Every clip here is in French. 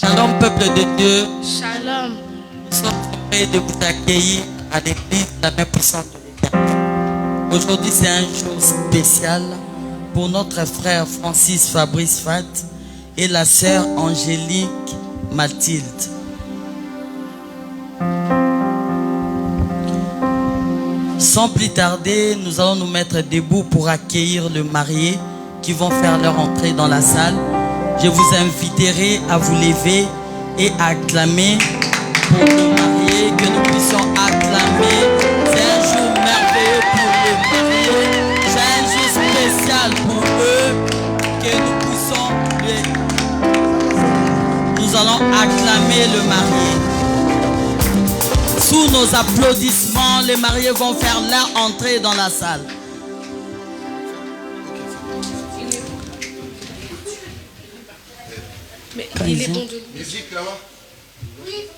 Shalom, peuple de Dieu. Shalom. Nous sommes heureux de vous accueillir à l'église la main puissante de l'Éternel. Aujourd'hui, c'est un jour spécial pour notre frère Francis Fabrice Fat et la sœur Angélique Mathilde. Sans plus tarder, nous allons nous mettre debout pour accueillir le marié qui vont faire leur entrée dans la salle. Je vous inviterai à vous lever et acclamer pour le marié, que nous puissions acclamer. C'est un jour merveilleux pour le marié. C'est un jour spécial pour eux, que nous puissions. Nous allons acclamer le marié. Sous nos applaudissements, les mariés vont faire leur entrée dans la salle. Mais il est bon de... Musique là-bas. Oui.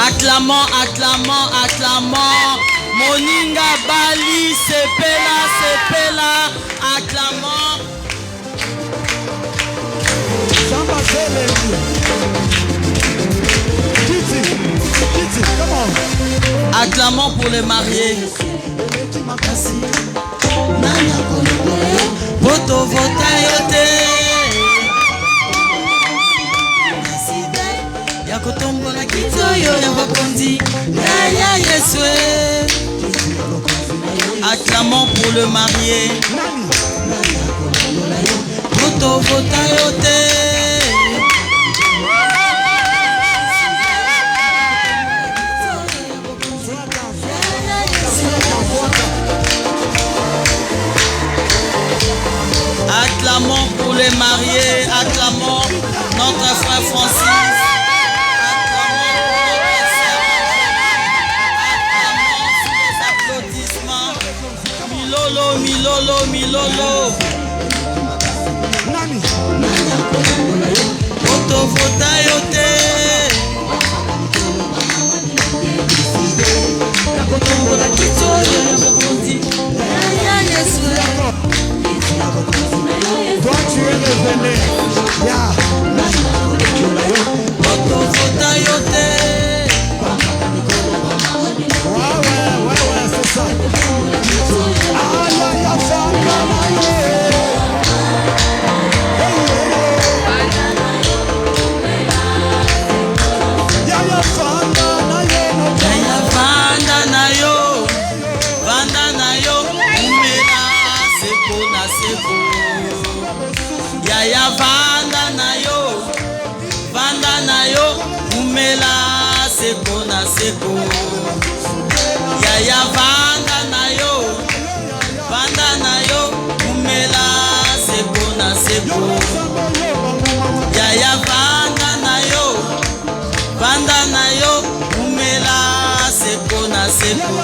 Acclamons, acclamons, acclamons. Moninga Bali, sepela, acclamons. Acclamons pour les mariés. Voto vota yote ya kotombola kitoyo ya bakonzi ya Yesu. Acclamons pour le marié. Voto vota yote. Acclamons pour les mariés, acclamons notre frère Francis, acclamons notre sœur, acclamons les applaudissements. Milolo, milolo, milolo. Voto vota yote. Toi tu es révélé. Ouais, c'est ça. Yaya vanda na yo, umela seko na seko. Yaya vanda na yo, umela seko na seko. Yaya vanda na yo, umela seko na seko.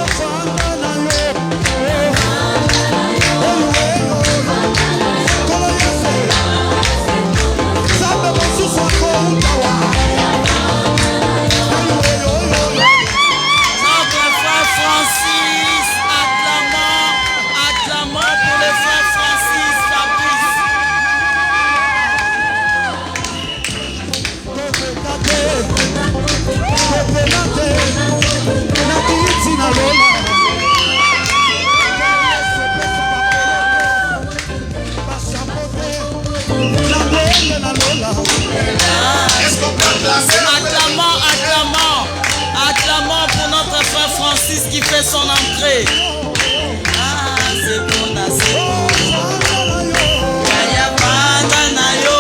Acclamons pour notre frère Francis qui fait son entrée. Ah, c'est bon, c'est bon. Yaya vanda na yo.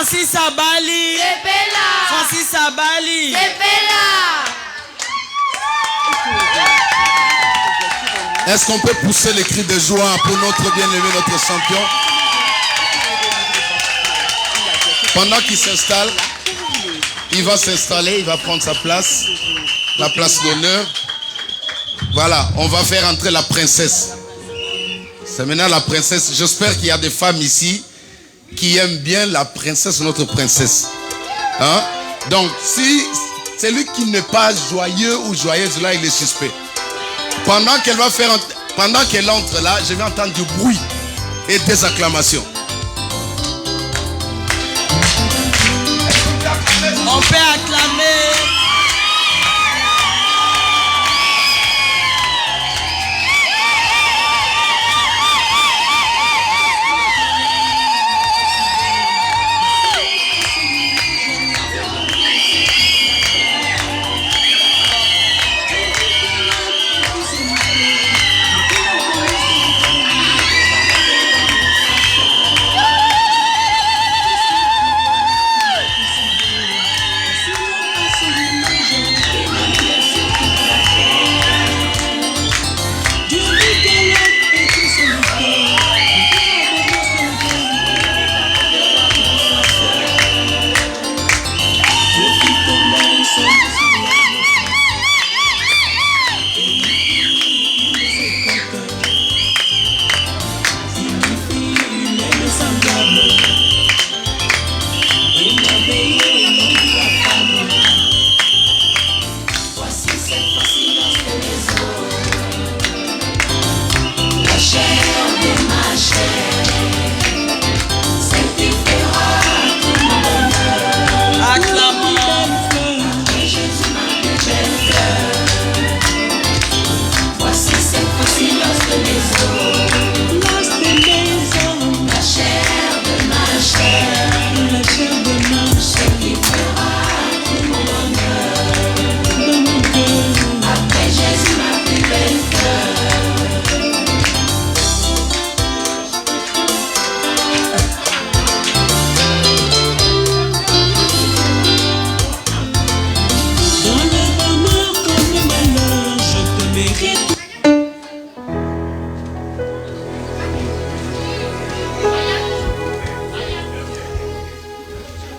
Francis Abali. Francis Abali. Est-ce qu'on peut pousser les cris de joie pour notre bien-aimé, notre champion? Pendant qu'il s'installe, il va s'installer, il va prendre sa place, la place d'honneur. Voilà, on va faire entrer la princesse. C'est maintenant la princesse. J'espère qu'il y a des femmes ici qui aiment bien la princesse, notre princesse. Hein? Donc, si celui qui n'est pas joyeux ou joyeuse, là, il est suspect. Pendant qu'elle entre là, je vais entendre du bruit et des acclamations. On peut acclamer.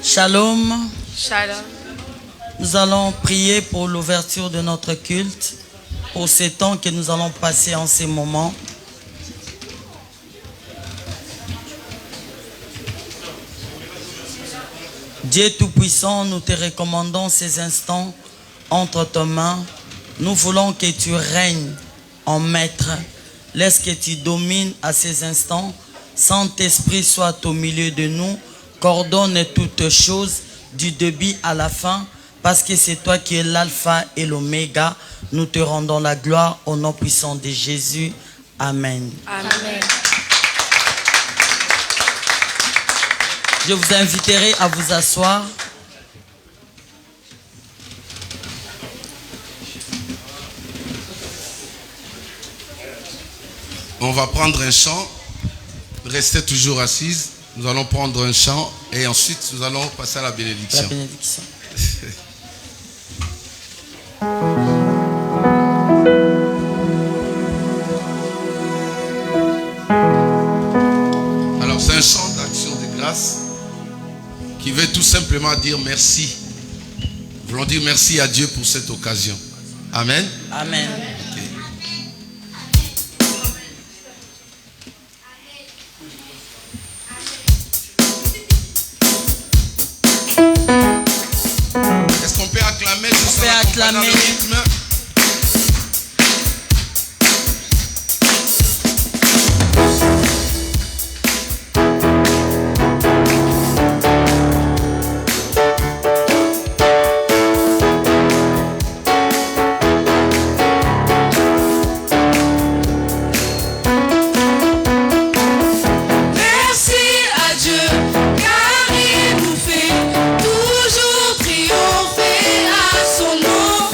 Shalom. Shalom. Nous allons prier pour l'ouverture de notre culte, pour ces temps que nous allons passer en ces moments. Dieu Tout-Puissant, nous te recommandons ces instants entre tes mains. Nous voulons que tu règnes en maître. Laisse que tu domines à ces instants. Saint-Esprit soit au milieu de nous. Coordonne toutes choses du début à la fin, parce que c'est toi qui es l'alpha et l'oméga. Nous te rendons la gloire au nom puissant de Jésus. Amen. Amen. Je vous inviterai à vous asseoir. On va prendre un chant. Restez toujours assises. Nous allons prendre un chant et ensuite nous allons passer à la bénédiction. La bénédiction. Alors c'est un chant d'action de grâce qui veut tout simplement dire merci. Nous voulons dire merci à Dieu pour cette occasion. Amen. Amen. Okay. Est-ce qu'on peut acclamer? On peut acclamer. Le rythme? Toujours triompher à son nom.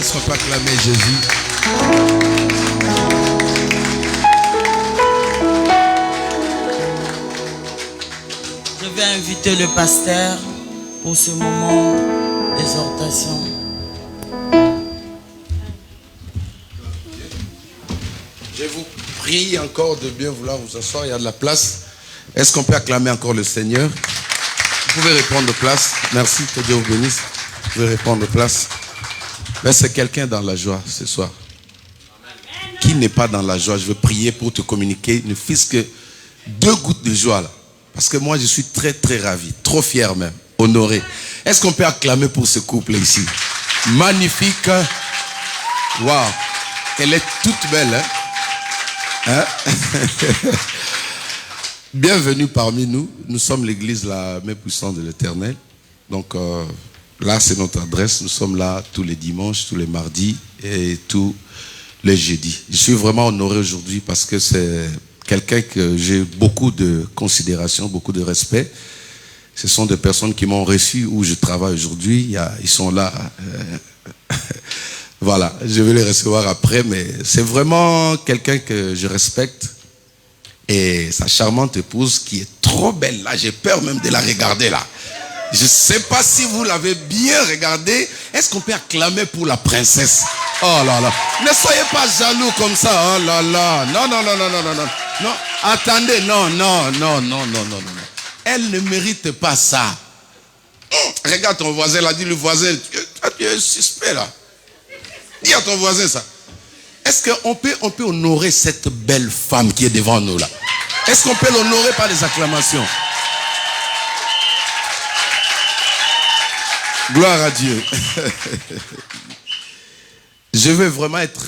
Est-ce qu'on peut acclamer Jésus? Je vais inviter le pasteur pour ce moment d'exhortation. Je vous prie encore de bien vouloir vous asseoir, il y a de la place. Est-ce qu'on peut acclamer encore le Seigneur? Vous pouvez répondre de place. Merci, que Dieu vous bénisse. Vous pouvez répondre de place. Mais c'est quelqu'un dans la joie ce soir. Qui n'est pas dans la joie? Je veux prier pour te communiquer, ne fût-ce que 2 gouttes de joie là. Parce que moi je suis très très ravi, trop fier même, honoré. Est-ce qu'on peut acclamer pour ce couple ici? Magnifique. Waouh. Elle est toute belle, hein? Bienvenue parmi nous. Nous sommes l'église la main puissante de l'Éternel. Donc là c'est notre adresse. Nous sommes là tous les dimanches, tous les mardis et tous les jeudis. Je suis vraiment honoré aujourd'hui parce que c'est quelqu'un que j'ai beaucoup de considération, beaucoup de respect. Ce sont des personnes qui m'ont reçu où je travaille aujourd'hui. Ils sont là. Voilà, je vais les recevoir après, mais c'est vraiment quelqu'un que je respecte. Et sa charmante épouse qui est trop belle là, j'ai peur même de la regarder là. Je ne sais pas si vous l'avez bien regardée. Est-ce qu'on peut acclamer pour la princesse? Oh là là. Ne soyez pas jaloux comme ça. Oh là là. Non, non, non, non, non, non, non. Non, attendez, non, non, non, non, non, non, non. Elle ne mérite pas ça. Regarde ton voisin, là, dis le voisin, tu es suspect là. Dis à ton voisin ça. Est-ce qu'on peut honorer cette belle femme qui est devant nous là? Est-ce qu'on peut l'honorer par des acclamations? Gloire à Dieu. Je vais vraiment être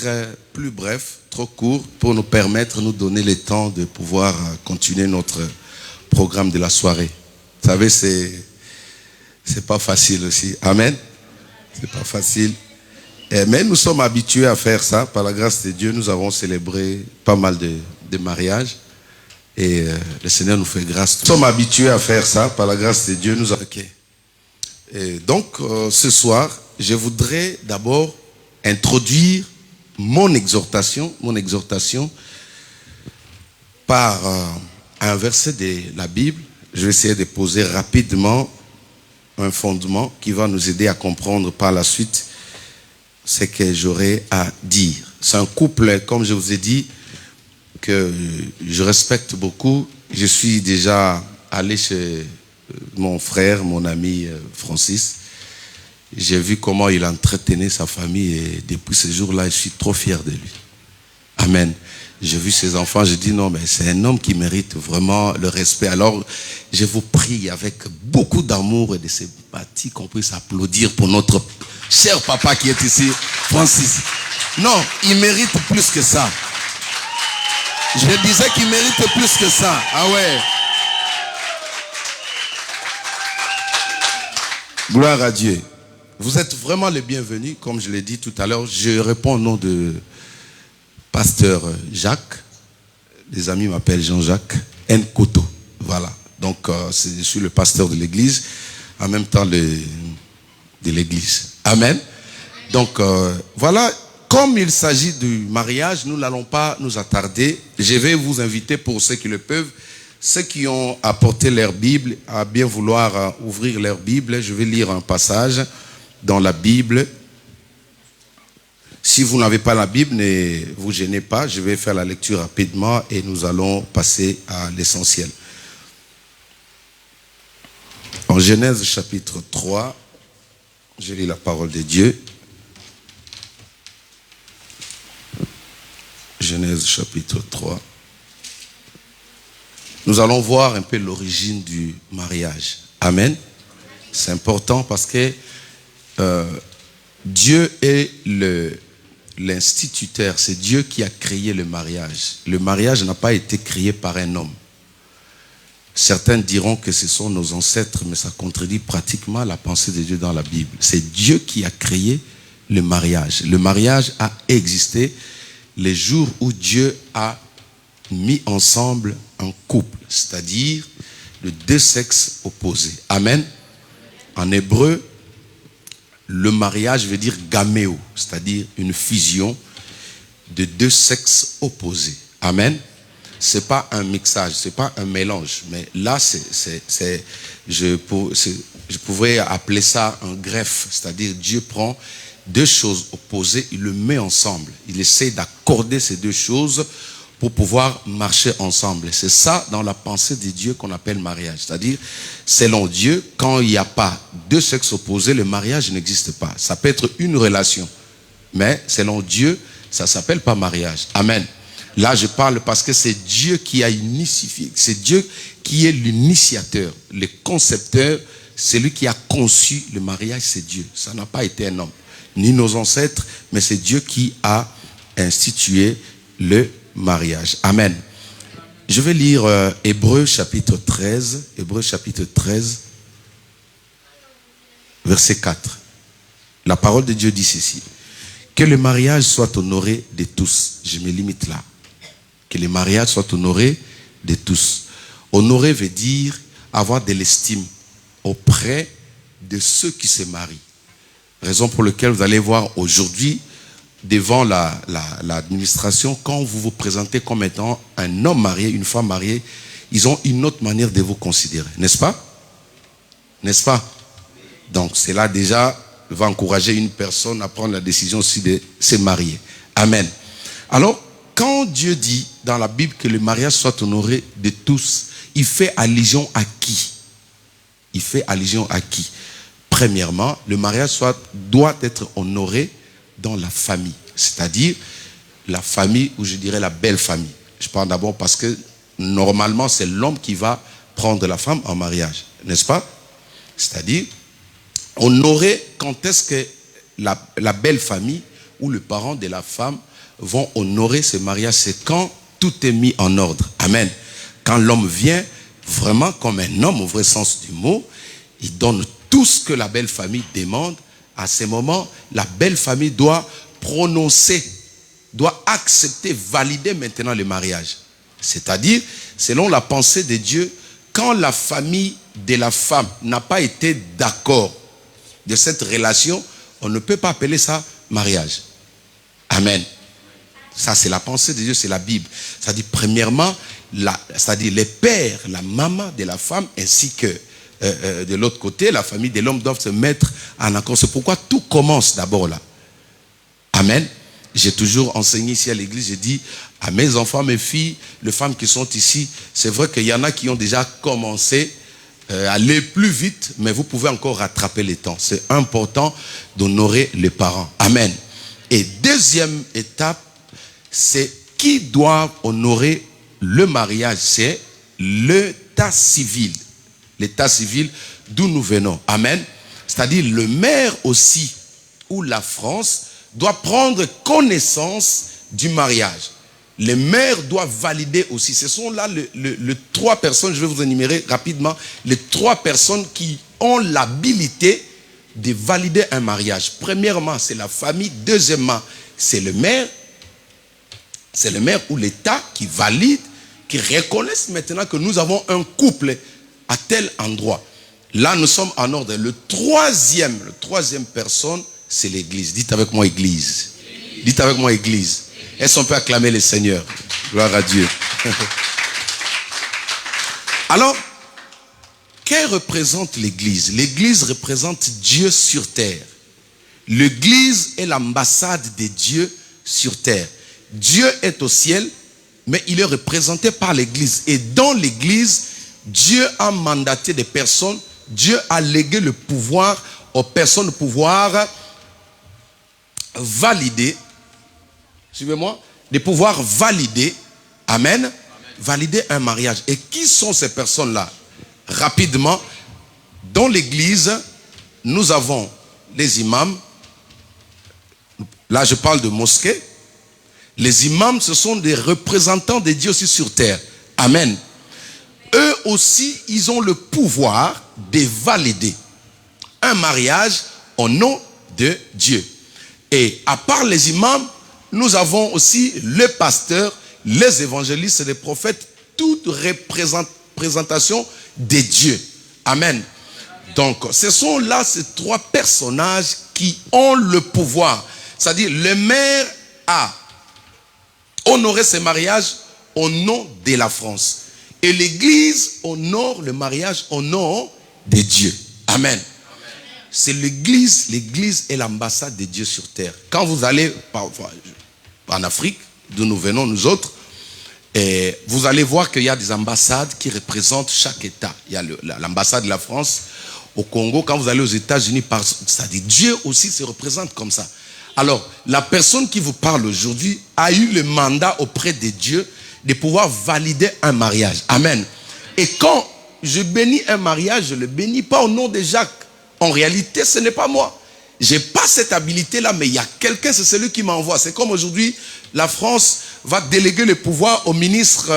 plus bref, trop court, pour nous permettre, nous donner le temps de pouvoir continuer notre programme de la soirée. Vous savez, c'est pas facile aussi. Amen. C'est pas facile. Mais nous sommes habitués à faire ça. Par la grâce de Dieu, nous avons célébré pas mal de mariages. Et le Seigneur nous fait grâce. Nous sommes habitués à faire ça. Par la grâce de Dieu, nous avons... Okay. Et donc, ce soir, je voudrais d'abord introduire mon exhortation par un verset de la Bible. Je vais essayer de poser rapidement un fondement qui va nous aider à comprendre par la suite ce que j'aurai à dire. C'est un couple, comme je vous ai dit, que je respecte beaucoup. Je suis déjà allé chez mon frère, mon ami Francis. J'ai vu comment il entretenait sa famille et depuis ce jour-là, je suis trop fier de lui. Amen. J'ai vu ses enfants, je dis non, mais c'est un homme qui mérite vraiment le respect. Alors, je vous prie avec beaucoup d'amour et de sympathie qu'on puisse applaudir pour notre cher papa qui est ici, Francis. Non, il mérite plus que ça. Je disais qu'il mérite plus que ça. Ah ouais. Gloire à Dieu. Vous êtes vraiment les bienvenus, comme je l'ai dit tout à l'heure. Je réponds au nom de pasteur Jacques. Les amis m'appellent Jean-Jacques Nkoto. Voilà. Donc, je suis le pasteur de l'église, en même temps de l'église. Amen. Donc, voilà. Comme il s'agit du mariage, nous n'allons pas nous attarder. Je vais vous inviter, pour ceux qui le peuvent, ceux qui ont apporté leur Bible, à bien vouloir ouvrir leur Bible. Je vais lire un passage dans la Bible. Si vous n'avez pas la Bible, ne vous gênez pas. Je vais faire la lecture rapidement et nous allons passer à l'essentiel. En Genèse chapitre 3, je lis la parole de Dieu. Genèse chapitre 3. Nous allons voir un peu l'origine du mariage. Amen. C'est important parce que Dieu est l'instituteur. C'est Dieu qui a créé le mariage. Le mariage n'a pas été créé par un homme. Certains diront que ce sont nos ancêtres, mais ça contredit pratiquement la pensée de Dieu dans la Bible. C'est Dieu qui a créé le mariage. Le mariage a existé les jours où Dieu a mis ensemble un couple, c'est-à-dire de deux sexes opposés. Amen. En hébreu, le mariage veut dire gaméo, c'est-à-dire une fusion de deux sexes opposés. Amen. C'est pas un mixage, c'est pas un mélange, mais là je pourrais appeler ça un greffe, c'est-à-dire Dieu prend deux choses opposées, il le met ensemble, il essaie d'accorder ces deux choses pour pouvoir marcher ensemble. C'est ça dans la pensée de Dieu qu'on appelle mariage. C'est-à-dire, selon Dieu, quand il n'y a pas deux sexes opposés, le mariage n'existe pas. Ça peut être une relation, mais selon Dieu, ça ne s'appelle pas mariage. Amen. Là, je parle parce que c'est Dieu qui a initié, c'est Dieu qui est l'initiateur, le concepteur, c'est lui qui a conçu le mariage, c'est Dieu. Ça n'a pas été un homme, ni nos ancêtres, mais c'est Dieu qui a institué le mariage. Amen. Je vais lire Hébreux chapitre 13. Hébreux chapitre 13, verset 4. La parole de Dieu dit ceci. Que le mariage soit honoré de tous. Je me limite là. Que le mariage soit honoré de tous. Honorer veut dire avoir de l'estime auprès de ceux qui se marient. Raison pour laquelle vous allez voir aujourd'hui devant l'administration, quand vous vous présentez comme étant un homme marié, une femme mariée, ils ont une autre manière de vous considérer. N'est-ce pas? N'est-ce pas? Donc cela déjà va encourager une personne à prendre la décision aussi de se marier. Amen. Alors, quand Dieu dit dans la Bible que le mariage soit honoré de tous, il fait allusion à qui? Il fait allusion à qui? Premièrement, le mariage doit être honoré dans la famille, c'est-à-dire la famille, ou je dirais la belle famille. Je parle d'abord parce que normalement c'est l'homme qui va prendre la femme en mariage, n'est-ce pas? C'est-à-dire honorer, quand est-ce que la belle famille ou le parent de la femme vont honorer ce mariage? C'est quand tout est mis en ordre. Amen. Quand l'homme vient vraiment comme un homme au vrai sens du mot, il donne tout ce que la belle famille demande. À ce moment, la belle famille doit prononcer, doit accepter, valider maintenant le mariage. C'est-à-dire, selon la pensée de Dieu, quand la famille de la femme n'a pas été d'accord de cette relation, on ne peut pas appeler ça mariage. Amen. Ça, c'est la pensée de Dieu, c'est la Bible. C'est-à-dire, premièrement, c'est-à-dire les pères, la maman de la femme, ainsi que de l'autre côté, la famille de l'homme doivent se mettre en accord. C'est pourquoi tout commence d'abord là. Amen. J'ai toujours enseigné ici à l'église, j'ai dit à mes enfants, mes filles, les femmes qui sont ici, c'est vrai qu'il y en a qui ont déjà commencé à aller plus vite, mais vous pouvez encore rattraper les temps. C'est important d'honorer les parents. Amen. Et deuxième étape, c'est qui doit honorer le mariage? C'est l'état civil. L'état civil d'où nous venons. Amen. C'est-à-dire le maire aussi, ou la France, doit prendre connaissance du mariage. Les maires doivent valider aussi. Ce sont là les trois personnes, je vais vous énumérer rapidement, les trois personnes qui ont l'habilité de valider un mariage. Premièrement, c'est la famille. Deuxièmement, c'est le maire. C'est le maire ou l'État qui valide, qui reconnaissent maintenant que nous avons un couple à tel endroit. Là, nous sommes en ordre. Le troisième personne, c'est l'Église. Dites avec moi Église. Dites avec moi Église. Est-ce qu'on peut acclamer le Seigneur? Gloire à Dieu. Alors, que représente l'Église? L'Église représente Dieu sur terre. L'Église est l'ambassade de Dieu sur terre. Dieu est au ciel, mais il est représenté par l'Église. Et dans l'Église, Dieu a mandaté des personnes, Dieu a légué le pouvoir aux personnes de pouvoir valider, suivez-moi, de pouvoir valider, amen, valider un mariage. Et qui sont ces personnes-là? Rapidement, dans l'église, nous avons les imams. Là, je parle de mosquée. Les imams, ce sont des représentants de Dieu aussi sur terre. Amen. Eux aussi, ils ont le pouvoir de valider un mariage au nom de Dieu. Et à part les imams, nous avons aussi les pasteurs, les évangélistes et les prophètes, toute représentation de Dieu. Amen. Donc, ce sont là ces trois personnages qui ont le pouvoir. C'est-à-dire, le maire a honoré ce mariage au nom de la France. Et l'Église honore le mariage au nom de Dieu. Amen. C'est l'Église est l'ambassade de Dieu sur terre. Quand vous allez en Afrique, d'où nous venons nous autres, et vous allez voir qu'il y a des ambassades qui représentent chaque État. Il y a l'ambassade de la France au Congo. Quand vous allez aux États-Unis, c'est-à-dire Dieu aussi se représente comme ça. Alors, la personne qui vous parle aujourd'hui a eu le mandat auprès de Dieu de pouvoir valider un mariage. Amen. Et quand je bénis un mariage, je ne le bénis pas au nom de Jacques. En réalité, ce n'est pas moi. Je n'ai pas cette habilité-là, mais il y a quelqu'un, c'est celui qui m'envoie. C'est comme aujourd'hui, la France va déléguer le pouvoir au ministre...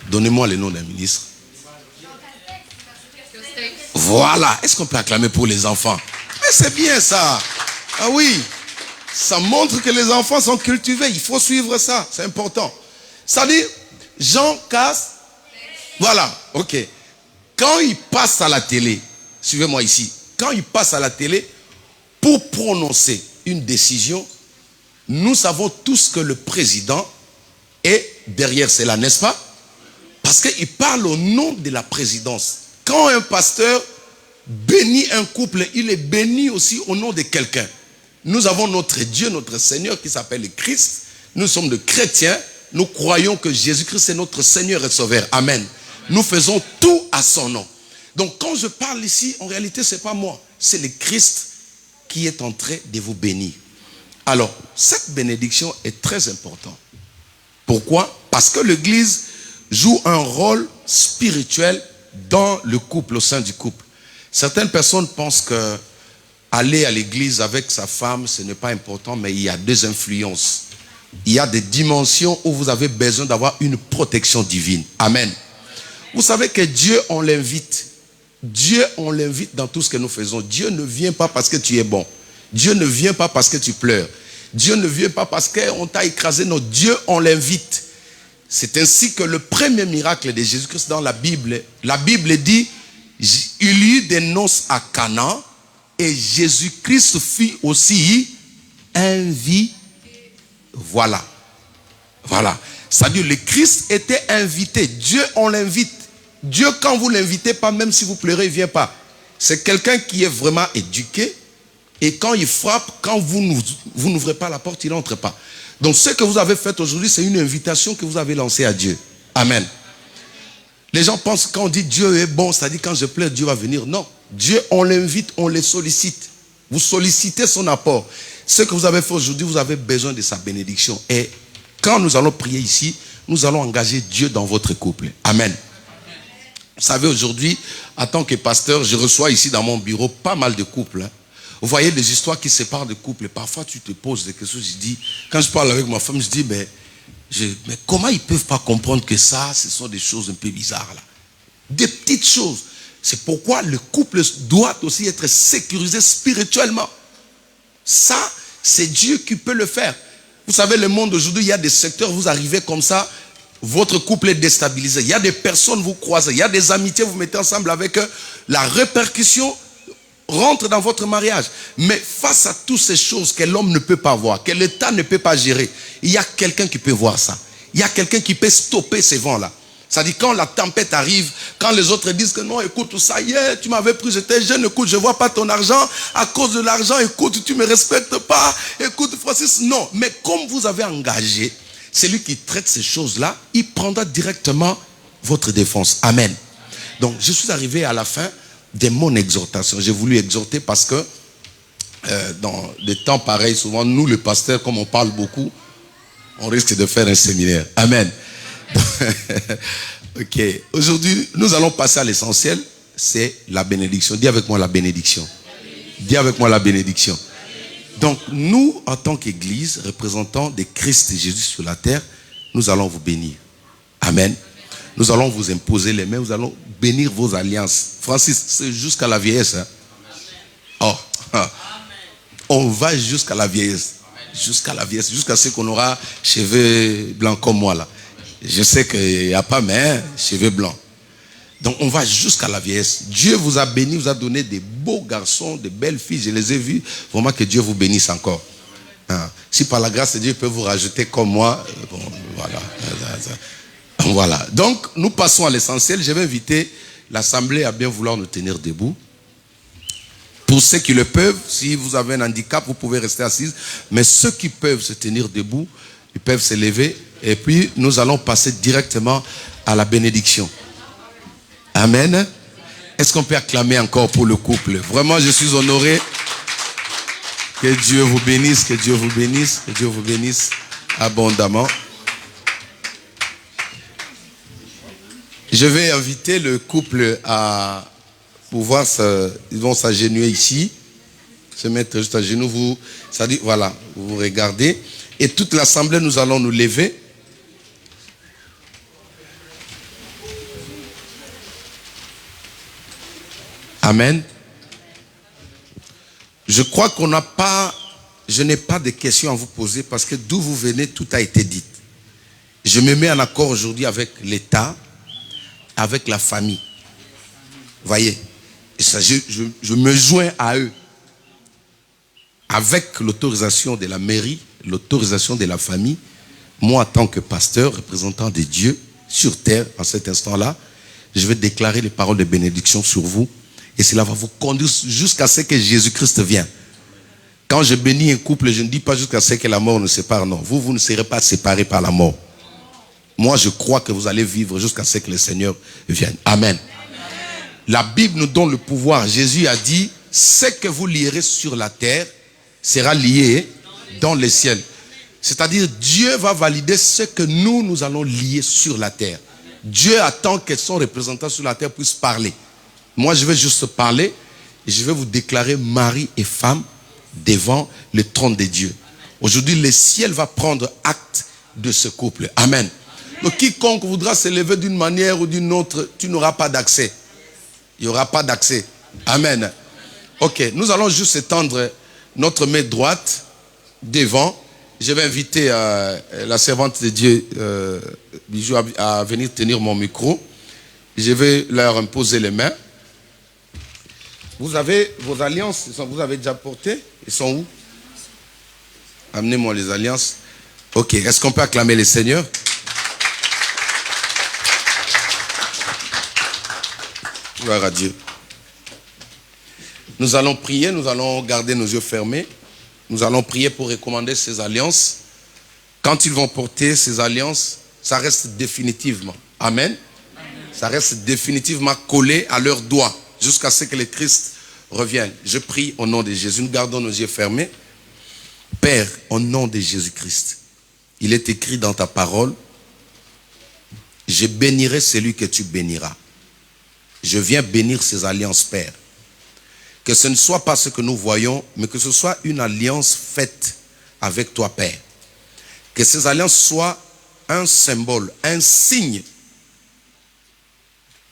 donnez-moi le nom d'un ministre. Voilà. Est-ce qu'on peut acclamer pour les enfants? Mais c'est bien ça. Ah oui. Ça montre que les enfants sont cultivés. Il faut suivre ça. C'est important. Ça dit, Jean Casse. Voilà. Ok. Quand il passe à la télé, suivez-moi ici. Quand il passe à la télé, pour prononcer une décision, nous savons tous que le président est derrière cela, n'est-ce pas? Parce qu'il parle au nom de la présidence. Quand un pasteur bénit un couple, il est béni aussi au nom de quelqu'un. Nous avons notre Dieu, notre Seigneur qui s'appelle le Christ. Nous sommes des chrétiens. Nous croyons que Jésus-Christ est notre Seigneur et Sauveur. Amen. Nous faisons tout à son nom. Donc quand je parle ici, en réalité, ce n'est pas moi. C'est le Christ qui est en train de vous bénir. Alors, cette bénédiction est très importante. Pourquoi? Parce que l'Église joue un rôle spirituel dans le couple, au sein du couple. Certaines personnes pensent que aller à l'église avec sa femme, ce n'est pas important, mais il y a deux influences. Il y a des dimensions où vous avez besoin d'avoir une protection divine. Amen. Vous savez que Dieu, on l'invite. Dieu, on l'invite dans tout ce que nous faisons. Dieu ne vient pas parce que tu es bon. Dieu ne vient pas parce que tu pleures. Dieu ne vient pas parce qu'on t'a écrasé. Non, Dieu, on l'invite. C'est ainsi que le premier miracle de Jésus-Christ dans la Bible dit, il y eut des noces à Cana et Jésus-Christ fut aussi invité. Voilà. Voilà. C'est-à-dire le Christ était invité. Dieu, on l'invite. Dieu, quand vous ne l'invitez pas, même si vous pleurez, il ne vient pas. C'est quelqu'un qui est vraiment éduqué. Et quand il frappe, quand vous n'ouvrez pas la porte, il n'entre pas. Donc ce que vous avez fait aujourd'hui, c'est une invitation que vous avez lancée à Dieu. Amen. Les gens pensent que quand on dit Dieu est bon, c'est-à-dire quand je pleure, Dieu va venir. Non. Dieu, on l'invite, on le sollicite. Vous sollicitez son apport. Ce que vous avez fait aujourd'hui, vous avez besoin de sa bénédiction. Et quand nous allons prier ici, nous allons engager Dieu dans votre couple. Amen. Vous savez, aujourd'hui, en tant que pasteur, je reçois ici dans mon bureau pas mal de couples. Vous voyez des histoires qui séparent de couples. Parfois, tu te poses des questions. Je dis, quand je parle avec ma femme, je dis, mais comment ils ne peuvent pas comprendre que ça, ce sont des choses un peu bizarres là. Des petites choses. C'est pourquoi le couple doit aussi être sécurisé spirituellement. Ça, c'est Dieu qui peut le faire. Vous savez, le monde aujourd'hui, il y a des secteurs, vous arrivez comme ça, votre couple est déstabilisé. Il y a des personnes, vous croisez, il y a des amitiés, vous mettez ensemble avec eux. La répercussion rentre dans votre mariage. Mais face à toutes ces choses que l'homme ne peut pas voir, que l'État ne peut pas gérer, il y a quelqu'un qui peut voir ça. Il y a quelqu'un qui peut stopper ces vents-là. C'est-à-dire quand la tempête arrive, quand les autres disent que non, écoute, ça y est, tu m'avais pris, j'étais jeune, écoute, je ne vois pas ton argent, à cause de l'argent, écoute, tu ne me respectes pas, écoute, Francis, non. Mais comme vous avez engagé, celui qui traite ces choses-là, il prendra directement votre défense. Amen. Donc, je suis arrivé à la fin de mon exhortation. J'ai voulu exhorter parce que dans des temps pareils, souvent, nous, les pasteurs, comme on parle beaucoup, on risque de faire un séminaire. Amen. Ok. Aujourd'hui, nous allons passer à l'essentiel. C'est la bénédiction. Dis avec moi la bénédiction. Dis avec moi la bénédiction. Donc, nous, en tant qu'Église, représentants de Christ et Jésus sur la terre, nous allons vous bénir. Amen. Nous allons vous imposer les mains. Nous allons bénir vos alliances. Francis, c'est jusqu'à la vieillesse. Hein? Oh. On va jusqu'à la vieillesse. Jusqu'à la vieillesse. Jusqu'à ce qu'on aura cheveux blancs comme moi là. Je sais qu'il n'y a pas, mais cheveux blancs. Donc on va jusqu'à la vieillesse. Dieu vous a béni, vous a donné des beaux garçons, des belles filles. Je les ai vus. Vraiment que Dieu vous bénisse encore. Hein? Si par la grâce de Dieu, il peut vous rajouter comme moi. Bon, voilà. Voilà. Donc nous passons à l'essentiel. Je vais inviter l'Assemblée à bien vouloir nous tenir debout. Pour ceux qui le peuvent, si vous avez un handicap, vous pouvez rester assis. Mais ceux qui peuvent se tenir debout, ils peuvent se lever. Et puis nous allons passer directement à la bénédiction. Amen. Est-ce qu'on peut acclamer encore pour le couple? Vraiment, je suis honoré. Que Dieu vous bénisse, que Dieu vous bénisse, que Dieu vous bénisse abondamment. Je vais inviter le couple à pouvoir, ils vont s'agenouiller ici, se mettre juste à genoux. Vous, ça dit, voilà, vous regardez. Et toute l'assemblée, nous allons nous lever. Amen. Je crois qu'on n'a pas, je n'ai pas de questions à vous poser parce que d'où vous venez, tout a été dit. Je me mets en accord aujourd'hui avec l'État, avec la famille. Voyez, je me joins à eux. Avec l'autorisation de la mairie, l'autorisation de la famille, moi en tant que pasteur, représentant de Dieu sur terre, en cet instant-là, je vais déclarer les paroles de bénédiction sur vous. Et cela va vous conduire jusqu'à ce que Jésus-Christ vienne. Quand je bénis un couple, je ne dis pas jusqu'à ce que la mort nous sépare. Non, vous ne serez pas séparés par la mort. Moi, je crois que vous allez vivre jusqu'à ce que le Seigneur vienne. Amen. La Bible nous donne le pouvoir. Jésus a dit, ce que vous lierez sur la terre sera lié dans les ciels. C'est-à-dire, Dieu va valider ce que nous allons lier sur la terre. Dieu attend que son représentant sur la terre puisse parler. Moi, je vais juste parler et je vais vous déclarer mari et femme devant le trône de Dieu. Aujourd'hui, le ciel va prendre acte de ce couple. Amen. Donc, quiconque voudra se lever d'une manière ou d'une autre, tu n'auras pas d'accès. Il n'y aura pas d'accès. Amen. Ok, nous allons juste étendre notre main droite devant. Je vais inviter la servante de Dieu, Bijou, à venir tenir mon micro. Je vais leur imposer les mains. Vous avez vos alliances, vous avez déjà porté? Ils sont où? Amenez-moi les alliances. Ok, est-ce qu'on peut acclamer les seigneurs? Gloire à Dieu. Nous allons prier, nous allons garder nos yeux fermés. Nous allons prier pour recommander ces alliances. Quand ils vont porter ces alliances, ça reste définitivement. Amen. Ça reste définitivement collé à leurs doigts jusqu'à ce que le Christ revienne. Je prie au nom de Jésus. Nous gardons nos yeux fermés. Père, au nom de Jésus-Christ, il est écrit dans ta parole, je bénirai celui que tu béniras. Je viens bénir ces alliances, Père. Que ce ne soit pas ce que nous voyons, mais que ce soit une alliance faite avec toi, Père. Que ces alliances soient un symbole, un signe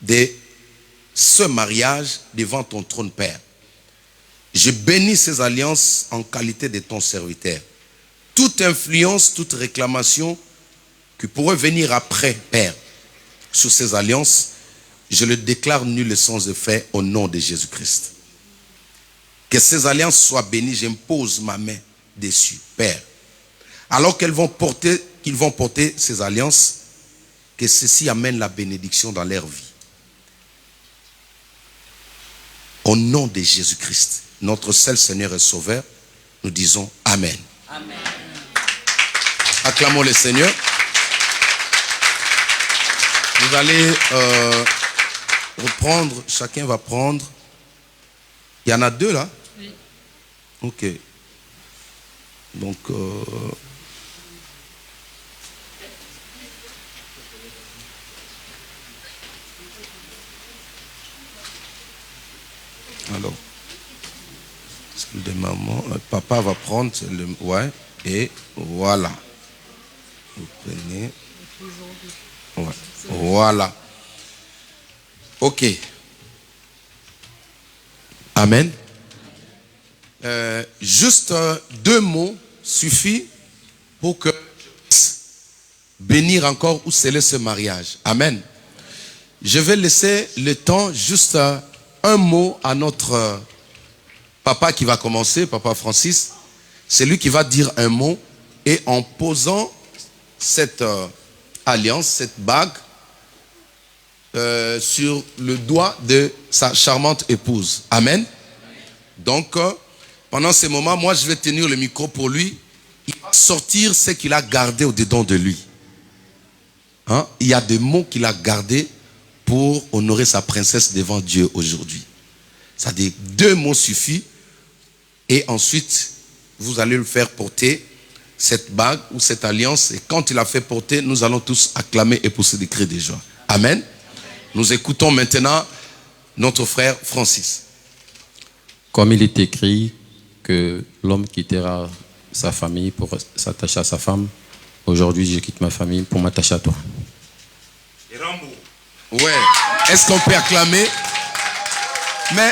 de ce mariage devant ton trône, Père. Je bénis ces alliances en qualité de ton serviteur. Toute influence, toute réclamation qui pourrait venir après, Père, sur ces alliances, je le déclare nul et sans effet au nom de Jésus-Christ. Que ces alliances soient bénies, j'impose ma main dessus, Père. Alors qu'ils vont porter ces alliances, que ceci amène la bénédiction dans leur vie. Au nom de Jésus-Christ, notre seul Seigneur et Sauveur, nous disons Amen. Amen. Acclamons le Seigneur. Vous allez reprendre, chacun va prendre. Il y en a deux là? Oui. Ok. Donc, alors, celle de maman, papa va prendre le, ouais, et voilà. Vous prenez. Ouais, voilà. Ok. Amen. Juste deux mots suffit pour que je puisse bénir encore ou sceller ce mariage. Amen. Je vais laisser le temps, juste un mot à notre papa qui va commencer, papa Francis. C'est lui qui va dire un mot et en posant cette alliance, cette bague sur le doigt de sa charmante épouse. Amen. Donc, pendant ces moments, moi je vais tenir le micro pour lui. Il va sortir ce qu'il a gardé au-dedans de lui. Hein? Il y a des mots qu'il a gardés pour honorer sa princesse devant Dieu aujourd'hui. C'est-à-dire 2 mots suffisent et ensuite vous allez le faire porter cette bague ou cette alliance et quand il a fait porter, nous allons tous acclamer et pousser des cris de joie. Amen. Nous écoutons maintenant notre frère Francis. Comme il est écrit que l'homme quittera sa famille pour s'attacher à sa femme, aujourd'hui je quitte ma famille pour m'attacher à toi. Ouais. Est-ce qu'on peut acclamer? Mais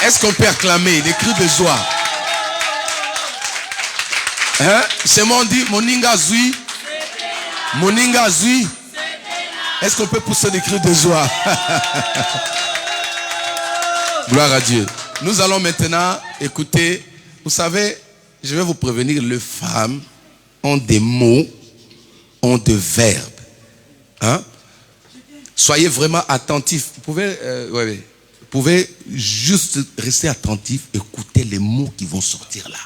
est-ce qu'on peut acclamer des cris de joie? Hein? C'est moi on dit Moninga Zui. Moninga Zui. Est-ce qu'on peut pousser des cris de joie? Gloire à Dieu. Nous allons maintenant écouter. Vous savez, je vais vous prévenir, les femmes ont des mots, ont des verbes. Hein? Soyez vraiment attentifs. Vous pouvez juste rester attentifs, écouter les mots qui vont sortir là.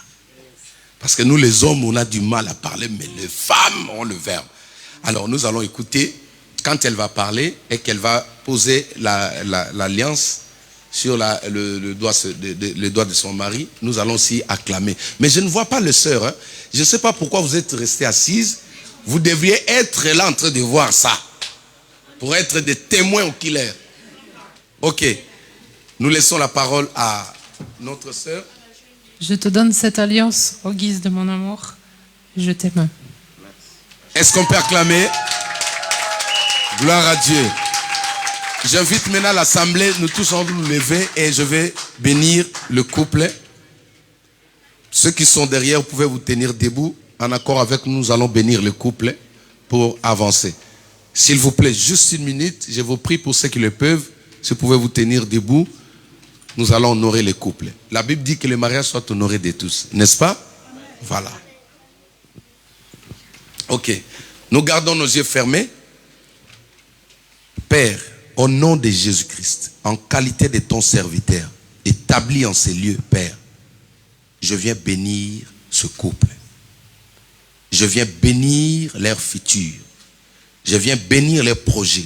Parce que nous les hommes, on a du mal à parler, mais les femmes ont le verbe. Alors nous allons écouter quand elle va parler et qu'elle va poser l'alliance sur le doigt de son mari. Nous allons aussi acclamer. Mais je ne vois pas les sœurs. Hein. Je ne sais pas pourquoi vous êtes restées assises. Vous devriez être là en train de voir ça. Pour être des témoins oculaires. Ok. Nous laissons la parole à notre sœur. Je te donne cette alliance au guise de mon amour. Je t'aime. Est-ce qu'on peut acclamer? Gloire à Dieu. J'invite maintenant l'assemblée, nous tous allons nous lever et je vais bénir le couple. Ceux qui sont derrière, vous pouvez vous tenir debout. En accord avec nous, nous allons bénir le couple pour avancer. S'il vous plaît, juste 1 minute, je vous prie pour ceux qui le peuvent, si vous pouvez vous tenir debout, nous allons honorer les couples. La Bible dit que le mariage soit honoré de tous, n'est-ce pas? Voilà. Ok. Nous gardons nos yeux fermés. Père, au nom de Jésus-Christ, en qualité de ton serviteur, établi en ces lieux, Père, je viens bénir ce couple. Je viens bénir leur futur. Je viens bénir leurs projets.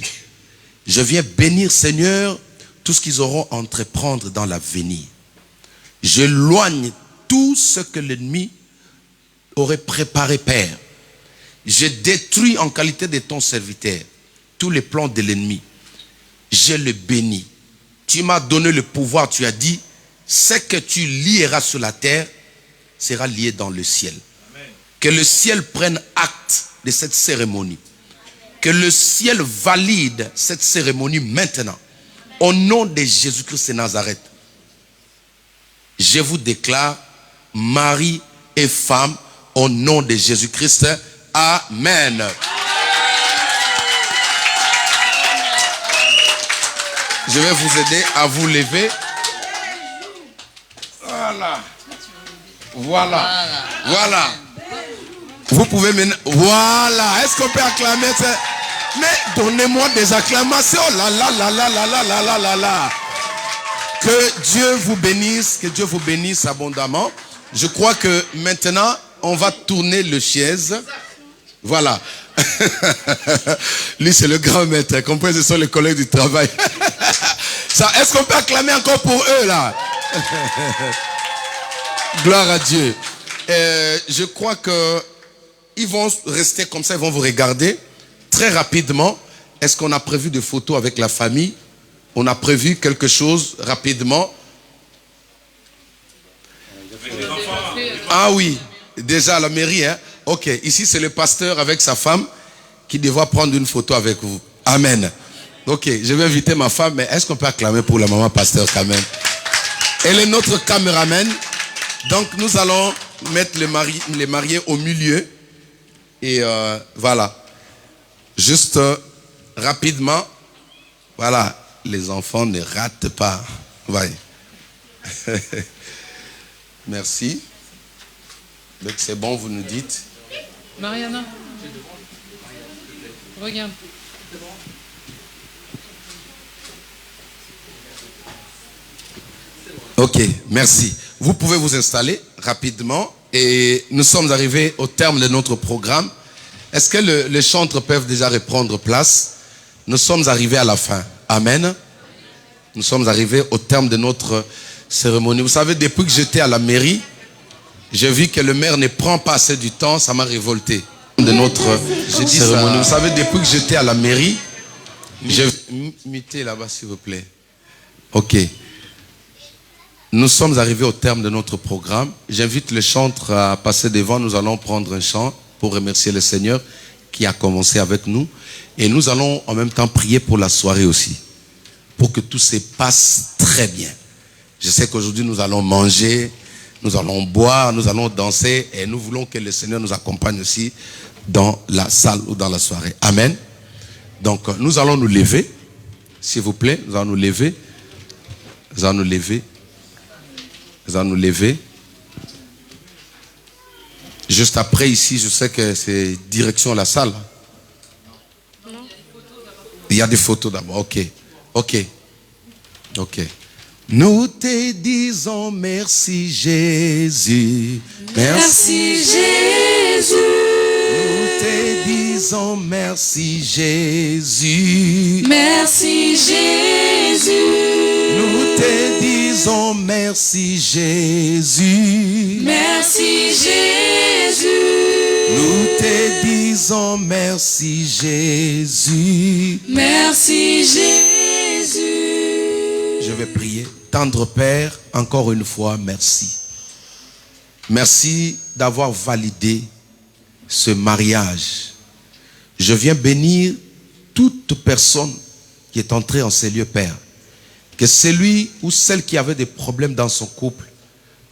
Je viens bénir, Seigneur, tout ce qu'ils auront à entreprendre dans l'avenir. J'éloigne tout ce que l'ennemi aurait préparé, Père. Je détruis en qualité de ton serviteur tous les plans de l'ennemi. Je le bénis. Tu m'as donné le pouvoir, tu as dit, ce que tu lieras sur la terre sera lié dans le ciel. Amen. Que le ciel prenne acte de cette cérémonie. Que le ciel valide cette cérémonie maintenant. Au nom de Jésus-Christ de Nazareth, je vous déclare mari et femme au nom de Jésus-Christ. Amen. Je vais vous aider à vous lever. Voilà. Voilà. Voilà. Vous pouvez maintenant... Voilà. Est-ce qu'on peut acclamer ça? Mais donnez-moi des acclamations. Là, là, là, là, là, là, là, là, là, là. Que Dieu vous bénisse abondamment. Je crois que maintenant, on va tourner le chaise. Voilà. Lui, c'est le grand maître. Comprenez, ce sont les collègues du travail. Est-ce qu'on peut acclamer encore pour eux, là? Gloire à Dieu. Je crois que ils vont rester comme ça, ils vont vous regarder. Très rapidement, est-ce qu'on a prévu des photos avec la famille? On a prévu quelque chose rapidement. Ah oui, déjà à la mairie, hein? Ok, ici c'est le pasteur avec sa femme qui devra prendre une photo avec vous. Amen. Ok, je vais inviter ma femme, mais est-ce qu'on peut acclamer pour la maman pasteur quand même? Elle est notre caméraman. Donc nous allons mettre les mariés au milieu. Et voilà. Juste rapidement, Voilà, les enfants ne ratent pas. Ouais. Merci. Dès que c'est bon, vous nous dites. Mariana, regarde. Ok, merci. Vous pouvez vous installer rapidement et nous sommes arrivés au terme de notre programme. Est-ce que les chantres peuvent déjà reprendre place? Nous sommes arrivés à la fin. Amen. Nous sommes arrivés au terme de notre cérémonie. Vous savez, depuis que j'étais à la mairie, j'ai vu que le maire ne prend pas assez du temps, ça m'a révolté. De notre cérémonie. Vous savez, depuis que j'étais à la mairie, j'ai muté là-bas, s'il vous plaît. Ok. Nous sommes arrivés au terme de notre programme. J'invite les chantres à passer devant. Nous allons prendre un chant pour remercier le Seigneur qui a commencé avec nous. Et nous allons en même temps prier pour la soirée aussi, pour que tout se passe très bien. Je sais qu'aujourd'hui nous allons manger, nous allons boire, nous allons danser et nous voulons que le Seigneur nous accompagne aussi dans la salle ou dans la soirée. Amen. Donc nous allons nous lever, s'il vous plaît, nous allons nous lever. Nous allons nous lever. Nous allons nous lever. Juste après ici, je sais que c'est direction la salle. Non. Il y a des photos d'abord. Ok. Ok. Ok. Nous te disons merci Jésus. Merci Jésus. Nous te disons merci Jésus. Merci Jésus. Nous te disons merci Jésus. Merci Jésus. Nous te disons merci Jésus. Merci Jésus. Je vais prier. Tendre Père, encore une fois, merci. Merci d'avoir validé ce mariage. Je viens bénir toute personne qui est entrée en ces lieux, Père. Que celui ou celle qui avait des problèmes dans son couple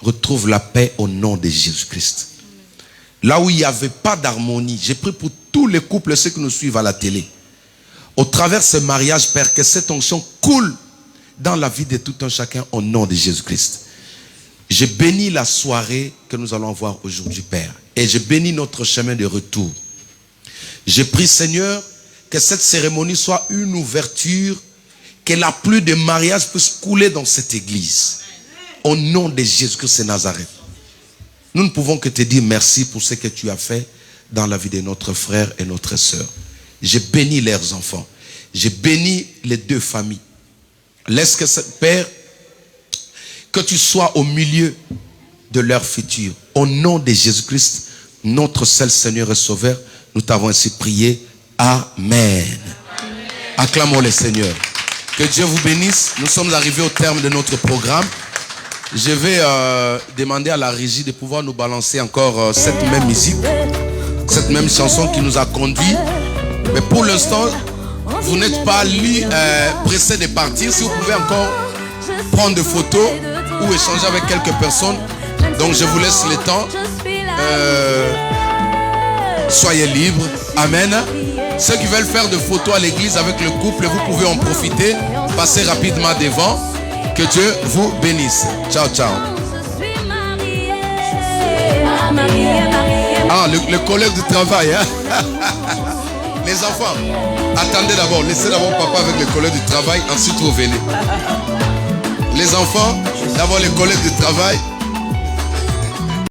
retrouve la paix au nom de Jésus-Christ. Là où il n'y avait pas d'harmonie, j'ai prié pour tous les couples, ceux qui nous suivent à la télé. Au travers de ce mariage, Père, que cette onction coule dans la vie de tout un chacun au nom de Jésus-Christ. Je bénis la soirée que nous allons voir aujourd'hui, Père. Et je bénis notre chemin de retour. Je prie, Seigneur, que cette cérémonie soit une ouverture, que la pluie de mariage puisse couler dans cette église. Au nom de Jésus-Christ de Nazareth. Nous ne pouvons que te dire merci pour ce que tu as fait dans la vie de notre frère et notre sœur. Je bénis leurs enfants. Je bénis les deux familles. Laisse que, Père, que tu sois au milieu de leur futur. Au nom de Jésus-Christ, notre seul Seigneur et Sauveur, nous t'avons ainsi prié. Amen. Acclamons le Seigneur. Que Dieu vous bénisse. Nous sommes arrivés au terme de notre programme. Je vais demander à la régie de pouvoir nous balancer encore cette même musique, cette même chanson qui nous a conduits. Mais pour l'instant, vous n'êtes pas pressé de partir. Si vous pouvez encore prendre des photos ou échanger avec quelques personnes. Donc je vous laisse le temps. Soyez libres. Amen. Ceux qui veulent faire des photos à l'église avec le couple, vous pouvez en profiter. Passez rapidement devant. Que Dieu vous bénisse. Ciao, ciao. Ah, le collègue du travail. Hein? Les enfants, attendez d'abord. Laissez d'abord papa avec le collègue du travail. Ensuite, vous venez. Les enfants, d'abord les collègues du travail.